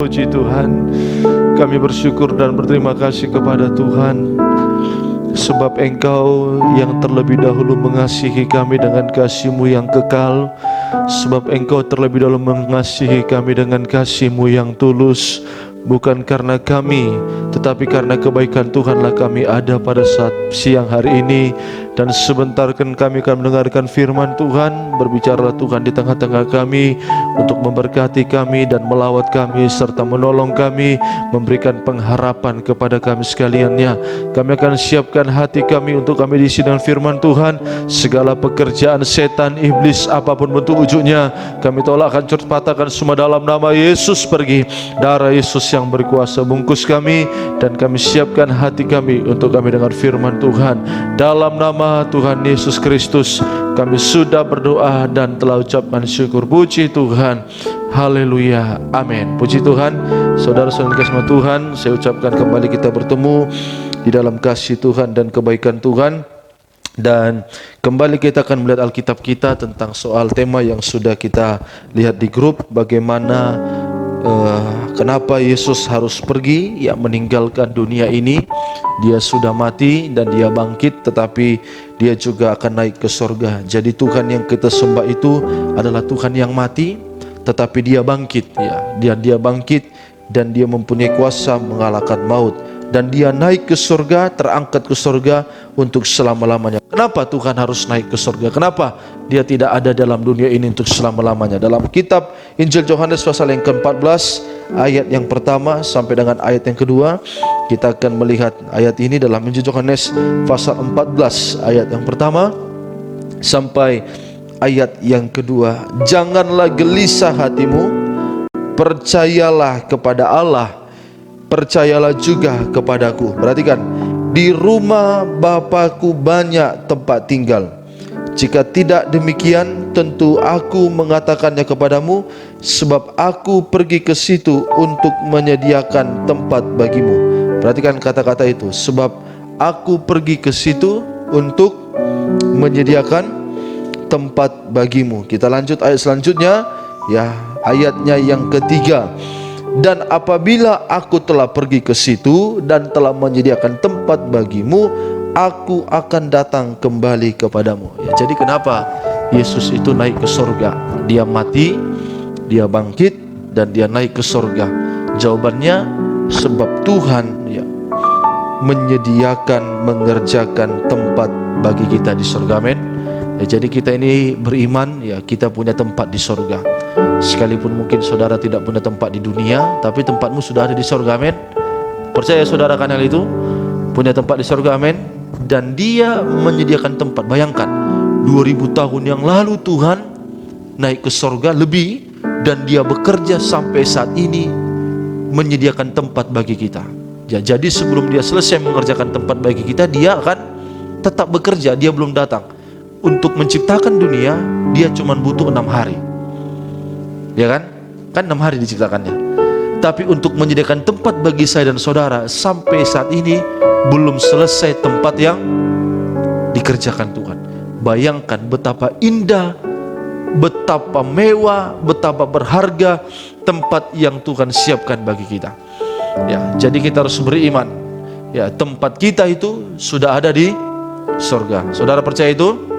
Puji Tuhan, kami bersyukur dan berterima kasih kepada Tuhan, sebab Engkau yang terlebih dahulu mengasihi kami dengan kasih-Mu yang kekal, sebab Engkau terlebih dahulu mengasihi kami dengan kasih-Mu yang tulus. Bukan karena kami, tetapi karena kebaikan Tuhanlah kami ada pada saat siang hari ini. Dan sebentar kami akan mendengarkan firman Tuhan. Berbicaralah Tuhan di tengah-tengah kami, untuk memberkati kami dan melawat kami, serta menolong kami, memberikan pengharapan kepada kami sekaliannya. Kami akan siapkan hati kami untuk kami diisi dengan firman Tuhan. Segala pekerjaan setan, iblis, apapun bentuk ujungnya, kami tolak, hancur, patahkan semua dalam nama Yesus. Pergi, darah Yesus yang berkuasa bungkus kami, dan kami siapkan hati kami untuk kami dengar firman Tuhan. Dalam nama Tuhan Yesus Kristus kami sudah berdoa dan telah ucapkan syukur. Puji Tuhan, haleluya, amin. Puji Tuhan. Saudara-saudara kasih Tuhan, saya ucapkan kembali kita bertemu di dalam kasih Tuhan dan kebaikan Tuhan. Dan kembali kita akan melihat Alkitab kita tentang soal tema yang sudah kita lihat di grup, bagaimana kenapa Yesus harus pergi, ya, meninggalkan dunia ini. Dia sudah mati dan dia bangkit, tetapi dia juga akan naik ke sorga. Jadi Tuhan yang kita sembah itu adalah Tuhan yang mati, tetapi dia bangkit, ya. Dia bangkit dan dia mempunyai kuasa mengalahkan maut. Dan dia naik ke surga, terangkat ke surga untuk selama-lamanya. Kenapa Tuhan harus naik ke surga? Kenapa dia tidak ada dalam dunia ini untuk selama-lamanya? Dalam kitab Injil Yohanes pasal yang ke-14 ayat yang pertama sampai dengan ayat yang kedua, kita akan melihat ayat ini dalam Injil Yohanes pasal 14 ayat yang pertama sampai ayat yang kedua. Janganlah gelisah hatimu, percayalah kepada Allah, percayalah juga kepadaku. Perhatikan, di rumah Bapakku banyak tempat tinggal. Jika tidak demikian, tentu aku mengatakannya kepadamu, sebab aku pergi ke situ untuk menyediakan tempat bagimu. Perhatikan kata-kata itu, sebab aku pergi ke situ untuk menyediakan tempat bagimu. Kita lanjut ayat selanjutnya, ya, ayatnya yang ketiga. Dan apabila aku telah pergi ke situ dan telah menyediakan tempat bagimu, aku akan datang kembali kepadamu. Ya, jadi kenapa Yesus itu naik ke surga? Dia mati, dia bangkit, dan dia naik ke surga. Jawabannya, sebab Tuhan, ya, menyediakan, mengerjakan tempat bagi kita di surga. Amin. Ya, jadi kita ini beriman, ya, kita punya tempat di surga. Sekalipun mungkin saudara tidak punya tempat di dunia, tapi tempatmu sudah ada di surga. Amin. Percaya saudara kan hal itu? Punya tempat di surga. Amin. Dan dia menyediakan tempat. Bayangkan, 2000 tahun yang lalu Tuhan naik ke surga lebih, dan dia bekerja sampai saat ini menyediakan tempat bagi kita. Ya, jadi sebelum dia selesai mengerjakan tempat bagi kita, dia akan tetap bekerja. Dia belum datang. Untuk menciptakan dunia, dia cuma butuh 6 hari. Ya kan? Kan 6 hari diciptakannya. Tapi untuk menyediakan tempat bagi saya dan saudara, sampai saat ini belum selesai tempat yang dikerjakan Tuhan. Bayangkan betapa indah, betapa mewah, betapa berharga tempat yang Tuhan siapkan bagi kita. Ya, jadi kita harus beriman. Ya, tempat kita itu sudah ada di surga. Saudara percaya itu?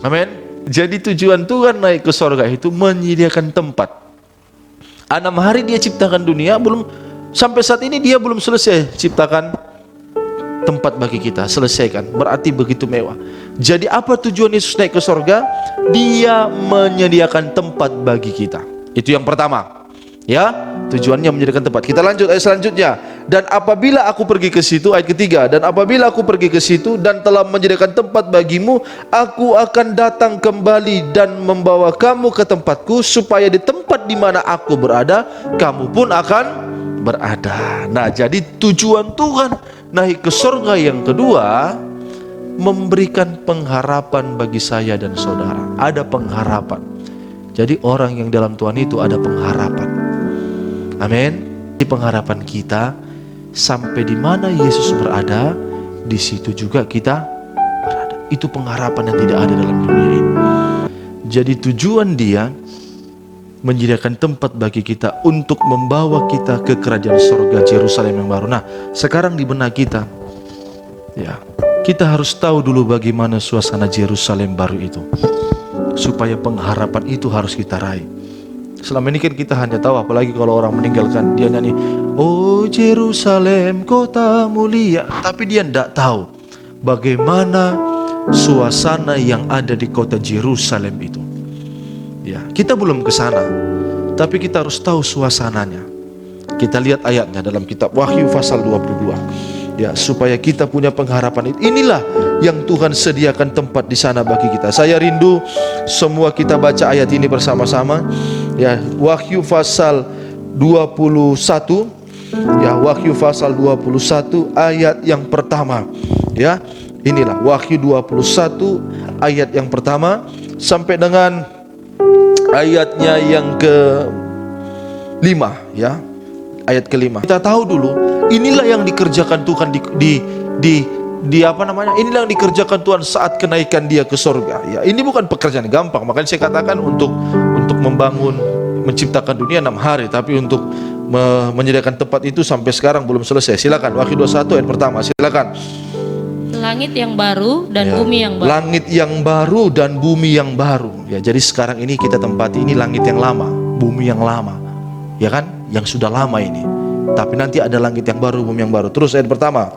Amin. Jadi tujuan Tuhan naik ke surga itu menyediakan tempat. 6 hari dia ciptakan dunia, belum sampai saat ini dia belum selesai ciptakan tempat bagi kita. Selesaikan, berarti begitu mewah. Jadi apa tujuan Yesus naik ke surga? Dia menyediakan tempat bagi kita. Itu yang pertama. Ya, tujuannya menyediakan tempat. Kita lanjut ayat selanjutnya. Dan apabila aku pergi ke situ, ayat ketiga. Dan apabila aku pergi ke situ dan telah menyediakan tempat bagimu, aku akan datang kembali dan membawa kamu ke tempatku, supaya di tempat di mana aku berada, kamu pun akan berada. Nah, jadi tujuan Tuhan naik ke surga yang kedua memberikan pengharapan bagi saya dan saudara. Ada pengharapan. Jadi orang yang dalam Tuhan itu ada pengharapan. Amin. Di pengharapan kita, sampai di mana Yesus berada, di situ juga kita berada. Itu pengharapan yang tidak ada dalam dunia ini. Jadi tujuan Dia menyediakan tempat bagi kita untuk membawa kita ke kerajaan surga Yerusalem yang baru. Nah, sekarang di benak kita, ya, kita harus tahu dulu bagaimana suasana Yerusalem baru itu, supaya pengharapan itu harus kita raih. Selama ini kan kita hanya tahu, apalagi kalau orang meninggalkan, dia nyanyi, "Oh Yerusalem kota mulia," tapi dia tidak tahu bagaimana suasana yang ada di kota Yerusalem itu. Ya, kita belum ke sana, tapi kita harus tahu suasananya. Kita lihat ayatnya dalam kitab Wahyu pasal 22. Ya, supaya kita punya pengharapan itu. Inilah yang Tuhan sediakan tempat di sana bagi kita. Saya rindu semua kita baca ayat ini bersama-sama. Ya, Wahyu pasal 21. Ya, Wahyu pasal 21 ayat yang pertama. Ya, inilah Wahyu 21 ayat yang pertama sampai dengan ayatnya yang ke-5, ya. Ayat ke-5. Kita tahu dulu, inilah yang dikerjakan Tuhan di apa namanya? Inilah yang dikerjakan Tuhan saat kenaikan Dia ke surga. Ya, ini bukan pekerjaan gampang. Makanya saya katakan untuk membangun, menciptakan dunia 6 hari, tapi untuk menyediakan tempat itu sampai sekarang belum selesai. Silakan Wahyu 21 ayat pertama. Silakan. Langit yang baru dan bumi yang baru. Langit yang baru dan bumi yang baru. Ya, jadi sekarang ini kita tempati ini langit yang lama, bumi yang lama. Ya kan? Yang sudah lama ini. Tapi nanti ada langit yang baru, bumi yang baru. Terus ayat pertama.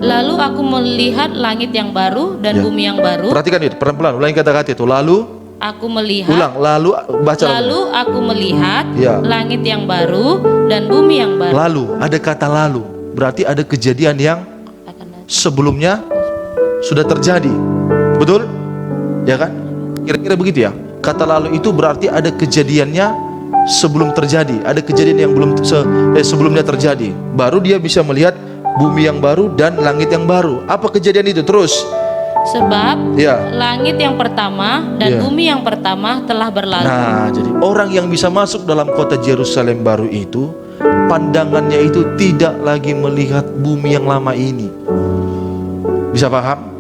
Lalu aku melihat langit yang baru dan bumi yang baru. Perhatikan itu, pelan-pelan. Ulangi kata-kata itu. Lalu aku melihat. Ulang, lalu baca. Lalu aku melihat langit yang baru dan bumi yang baru. Lalu, ada kata lalu. Berarti ada kejadian yang sebelumnya sudah terjadi. Betul? Ya kan? Kira-kira begitu ya. Kata lalu itu berarti ada kejadiannya sebelum terjadi. Ada kejadian yang sebelumnya terjadi. Baru dia bisa melihat bumi yang baru dan langit yang baru. Apa kejadian itu? Terus. Sebab langit yang pertama dan bumi yang pertama telah berlalu. Nah, jadi orang yang bisa masuk dalam kota Yerusalem baru itu, pandangannya itu tidak lagi melihat bumi yang lama ini. Bisa paham?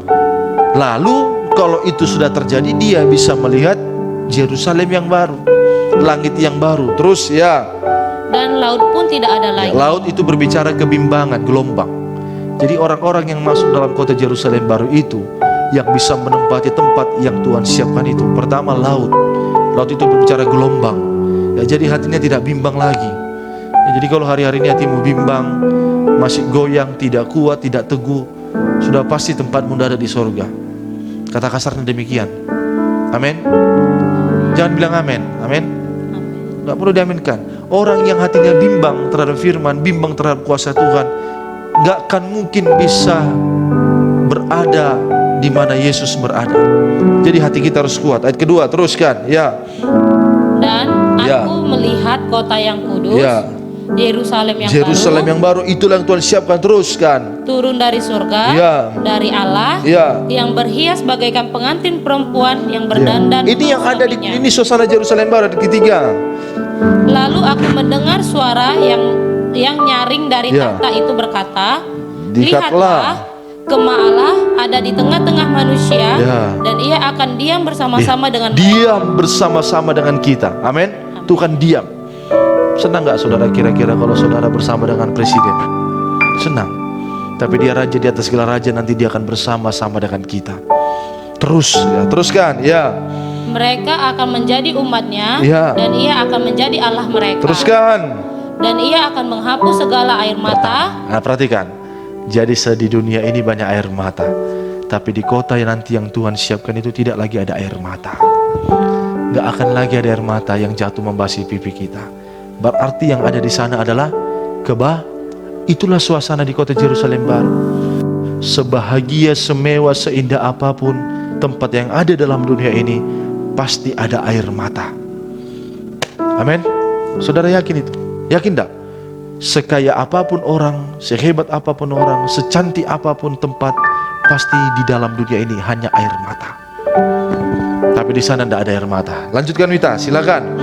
Lalu kalau itu sudah terjadi, dia bisa melihat Yerusalem yang baru, langit yang baru. Terus dan laut pun tidak ada lagi. Laut itu berbicara kebimbangan, gelombang. Jadi orang-orang yang masuk dalam kota Yerusalem baru itu, yang bisa menempati tempat yang Tuhan siapkan itu, pertama laut. Laut itu berbicara gelombang. Ya, jadi hatinya tidak bimbang lagi. Ya, jadi kalau hari-hari ini hatimu bimbang, masih goyang, tidak kuat, tidak teguh, sudah pasti tempatmu ada di sorga. Kata kasarnya demikian. Amin. Jangan bilang amin. Amin. Gak perlu diaminkan. Orang yang hatinya bimbang terhadap firman, bimbang terhadap kuasa Tuhan, gak akan mungkin bisa berada di mana Yesus berada. Jadi hati kita harus kuat. Ayat kedua, teruskan. Dan aku melihat kota yang kudus, Yerusalem yang baru, itulah yang Tuhan siapkan. Teruskan. Turun dari surga, dari Allah, yang berhias bagaikan pengantin perempuan yang berdandan. Ini yang ada di ini suasana Yerusalem baru. Ketiga. Lalu aku mendengar suara yang nyaring dari takhta itu berkata, lihatlah, Kemah Allah ada di tengah-tengah manusia, dan Ia akan diam bersama-sama dengan diam bersama-sama dengan kita. Amin. Tuhan diam. Senang gak saudara kira-kira kalau saudara bersama dengan presiden? Senang. Tapi dia raja di atas segala raja, nanti dia akan bersama-sama dengan kita. Teruskan. Mereka akan menjadi umatnya, dan Ia akan menjadi Allah mereka. Teruskan. Dan Ia akan menghapus segala air mata. Nah, perhatikan. Jadi di dunia ini banyak air mata, tapi di kota yang nanti yang Tuhan siapkan itu tidak lagi ada air mata. Gak akan lagi ada air mata yang jatuh membasuh pipi kita. Berarti yang ada di sana adalah itulah suasana di kota Yerusalem baru. Sebahagia, semewah, seindah apapun tempat yang ada dalam dunia ini, pasti ada air mata. Amin. Saudara yakin itu? Yakin tak? Sekaya apapun orang, sehebat apapun orang, secantik apapun tempat, pasti di dalam dunia ini hanya air mata. Tapi di sana tidak ada air mata. Lanjutkan Wita, silakan.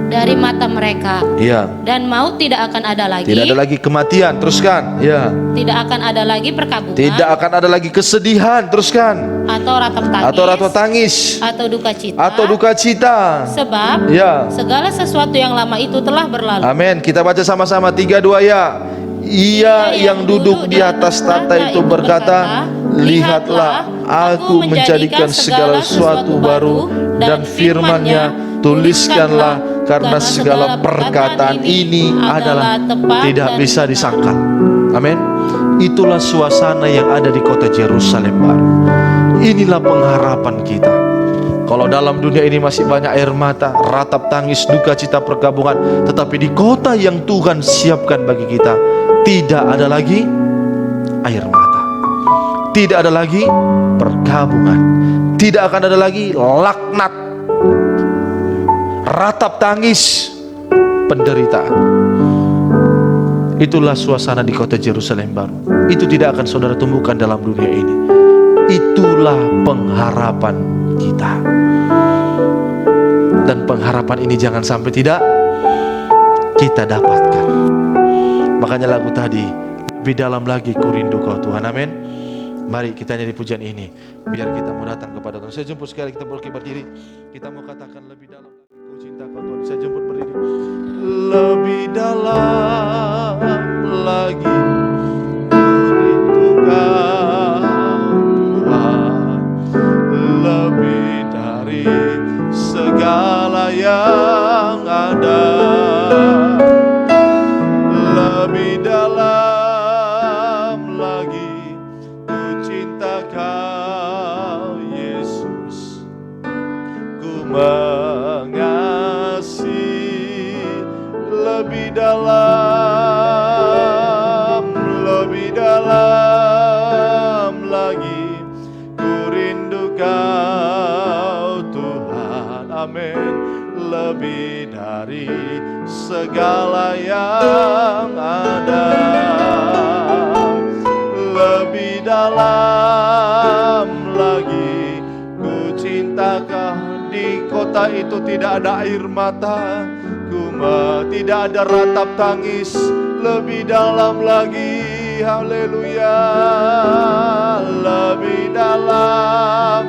Dari mata mereka. Iya. Dan maut tidak akan ada lagi. Tidak ada lagi kematian, teruskan. Ya. Tidak akan ada lagi perkabungan. Tidak akan ada lagi kesedihan, teruskan. Atau ratap tangis. Atau ratap tangis. Atau duka cita. Atau duka cita. Sebab ya, segala sesuatu yang lama itu telah berlalu. Amin. Kita baca sama-sama 3, 2 ya. Ia yang duduk di atas tahta itu berkata, lihatlah, aku menjadikan segala sesuatu baru, dan firman-Nya tuliskanlah, karena segala perkataan ini adalah tidak bisa disangkal. Amin. Itulah suasana yang ada di kota Yerusalem baru. Inilah pengharapan kita. Kalau dalam dunia ini masih banyak air mata, ratap tangis, duka cita, perkabungan, tetapi di kota yang Tuhan siapkan bagi kita, tidak ada lagi air mata, tidak ada lagi perkabungan, tidak akan ada lagi laknat, ratap tangis, penderitaan. Itulah suasana di kota Yerusalem baru. Itu tidak akan saudara temukan dalam dunia ini. Itulah pengharapan kita. Dan pengharapan ini jangan sampai tidak kita dapatkan. Makanya lagu tadi, lebih dalam lagi ku rindu kau Tuhan. Amin. Mari kita nyanyi pujian ini, biar kita mau datang kepada Tuhan. Saya jemput sekali, kita boleh berdiri. Kita mau katakan lebih dalam ku cinta kau Tuhan. Saya jemput berdiri. Lebih dalam lagi ku rindu kau Tuhan. Lebih dari segala yang ada. Lebih dalam lagi ku cinta kau Yesus. Ku mengasihi lebih dalam lagi ku rindu kau Tuhan. Amin. Lebih dari segala yang ada, lebih dalam lagi ku cinta kau. Di kota itu tidak ada air mata, tidak ada ratap tangis. Lebih dalam lagi, haleluya. Lebih dalam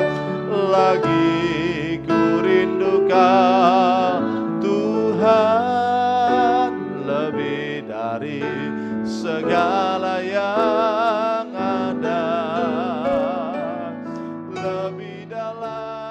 lagi ku rindu kau Tuhan. Lebih dari segala yang ada, lebih dalam